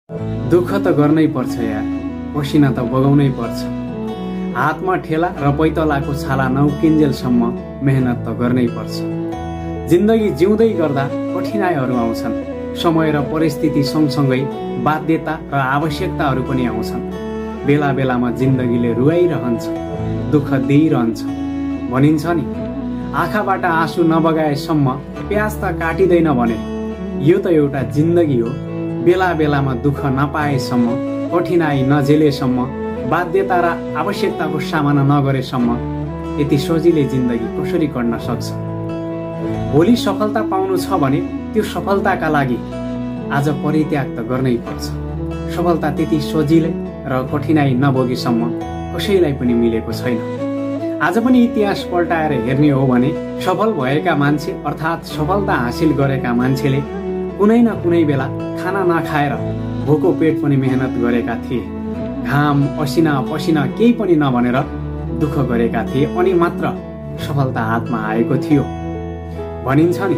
दुःख त गर्नै पर्छ यार, पसिना त बगाउनै पर्छ। हातमा ठेला र पैतलाको छाला नउकिन्जेलसम्म मेहनत त गर्नै पर्छ। जिन्दगी जिउँदै गर्दा कठिनाइहरू आउँछन्। समय र परिस्थिति सँगसँगै बाध्यता र आवश्यकताहरू पनि आउँछन्। बेला बेलामा जिन्दगीले रुवाइरहन्छ, दुःख दिइरहन्छ। भनिन्छ नि, आँखाबाट आँसु नबगाएसम्म प्याज त काटिँदैन भने। यो त एउटा जिन्दगी हो। बेला बेलामा दुःख नपाएसम्म, कठिनाइ नझेलेसम्म, बाध्यता र आवश्यकताको सामना नगरेसम्म यति सजिलै जिन्दगी कसरी कट्न सक्छ? भोलि सफलता पाउनु छ भने त्यो सफलताका लागि आज परित्याग त गर्नै पर्छ। सफलता त्यति सजिलै र कठिनाइ नभोगेसम्म कसैलाई पनि मिलेको छैन। आज पनि इतिहास पल्टाएर हेर्ने हो भने सफल भएका मान्छे अर्थात् सफलता हासिल गरेका मान्छेले कुनै न कुनै बेला खाना नखाएर भोको पेट पनि मेहनत गरेका थिए। घाम असिना पसिना केही पनि नभनेर दुःख गरेका थिए अनि मात्र सफलता हातमा आएको थियो। भनिन्छ नि,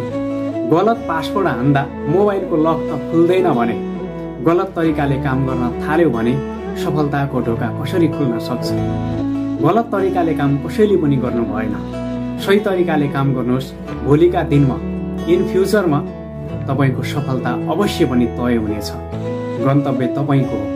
गलत पासवर्ड हान्दा मोबाइलको लक त खुल्दैन भने गलत तरिकाले काम गर्न थाल्यो भने सफलताको ढोका कसरी खुल्न सक्छ? गलत तरिकाले काम कसैले पनि गर्नु भएन। सही तरिकाले काम गर्नुहोस्। भोलिका दिनमा, इन फ्युचरमा तपाईको सफलता अवश्य पनि तय हुनेछ। गन्तव्य तपाईको हो।